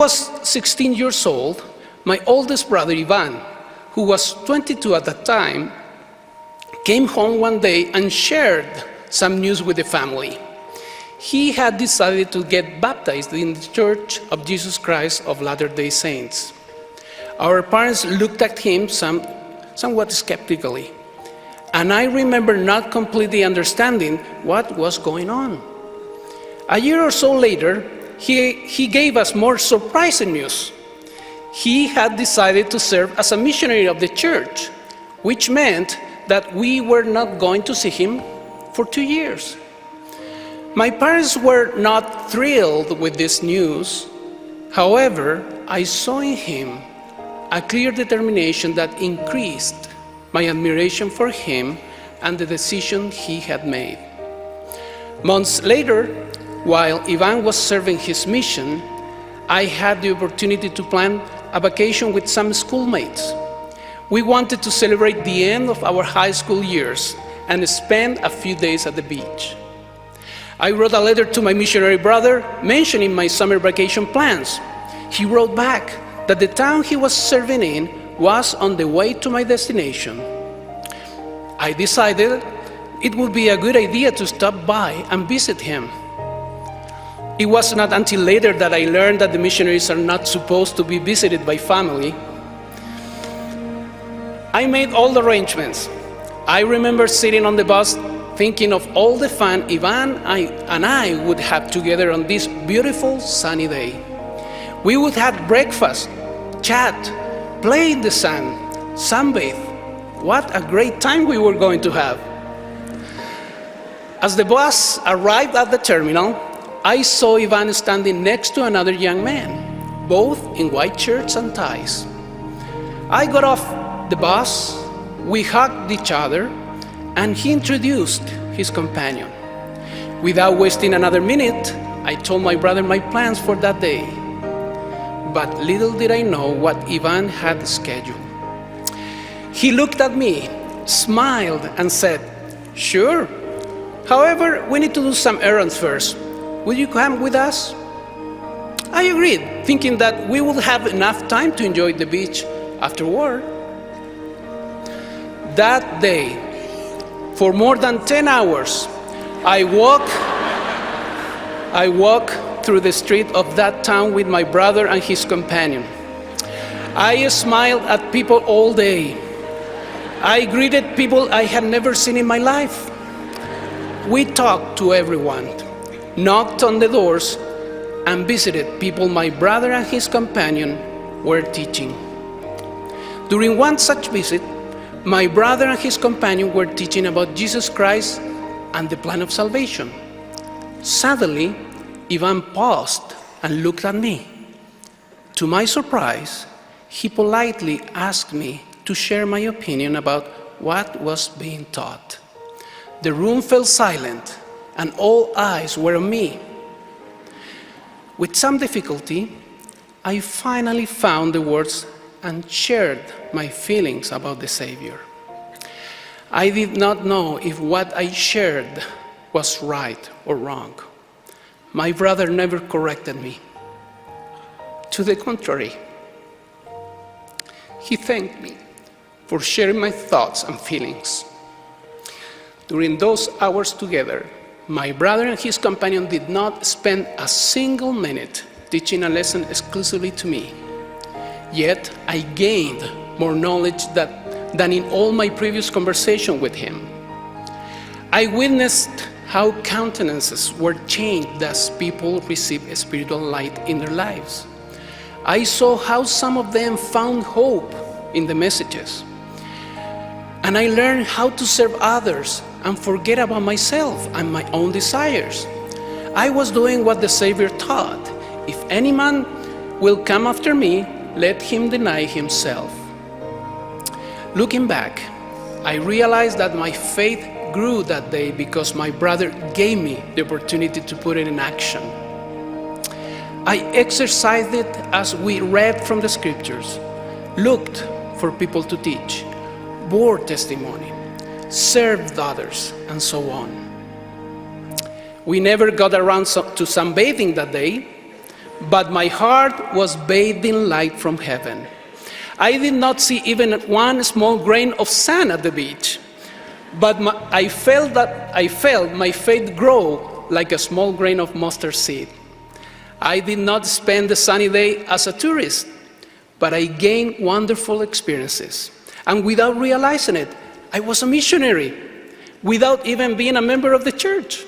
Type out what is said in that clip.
was 16 years old, my oldest brother Ivan, who was 22 at that time, came home one day and shared some news with the family. He had decided to get baptized in the Church of Jesus Christ of Latter-day Saints. Our parents looked at him somewhat skeptically, and I remember not completely understanding what was going on. A year or so later, he gave us more surprising news. He had decided to serve as a missionary of the church, which meant that we were not going to see him for 2 years. My parents were not thrilled with this news. However, I saw in him a clear determination that increased my admiration for him and the decision he had made. Months later, while Ivan was serving his mission, I had the opportunity to plan a vacation with some schoolmates. We wanted to celebrate the end of our high school years and spend a few days at the beach. I wrote a letter to my missionary brother mentioning my summer vacation plans. He wrote back that the town he was serving in was on the way to my destination. I decided it would be a good idea to stop by and visit him. It was not until later that I learned that the missionaries are not supposed to be visited by family. I made all the arrangements. I remember sitting on the bus thinking of all the fun Ivan and I would have together on this beautiful sunny day. We would have breakfast, chat, play in the sun, sunbathe. What a great time we were going to have. As the bus arrived at the terminal, I saw Ivan standing next to another young man, both in white shirts and ties. I got off the bus, we hugged each other, and he introduced his companion. Without wasting another minute, I told my brother my plans for that day. But little did I know what Ivan had scheduled. He looked at me, smiled, and said, "Sure. However, we need to do some errands first. Will you come with us?" I agreed, thinking that we would have enough time to enjoy the beach afterward. That day, for more than 10 hours, I walked through the street of that town with my brother and his companion. I smiled at people all day. I greeted people I had never seen in my life. We talked to everyone, knocked on the doors, and visited people my brother and his companion were teaching. During one such visit, my brother and his companion were teaching about Jesus Christ and the plan of salvation. Suddenly, Ivan paused and looked at me. To my surprise, he politely asked me to share my opinion about what was being taught. The room fell silent, and all eyes were on me. With some difficulty, I finally found the words and shared my feelings about the Savior. I did not know if what I shared was right or wrong. My brother never corrected me. To the contrary, he thanked me for sharing my thoughts and feelings. During those hours together, my brother and his companion did not spend a single minute teaching a lesson exclusively to me. Yet I gained more knowledge than in all my previous conversation with him. I witnessed how countenances were changed as people received spiritual light in their lives. I saw how some of them found hope in the messages. And I learned how to serve others and forget about myself and my own desires. I was doing what the Savior taught. If any man will come after me, let him deny himself. Looking back, I realized that my faith grew that day because my brother gave me the opportunity to put it in action. I exercised it as we read from the scriptures, looked for people to teach, bore testimony, served others, and so on. We never got around to sunbathing that day, but my heart was bathed in light from heaven. I did not see even one small grain of sand at the beach, but I felt my faith grow like a small grain of mustard seed. I did not spend the sunny day as a tourist, but I gained wonderful experiences. And without realizing it, I was a missionary, without even being a member of the church.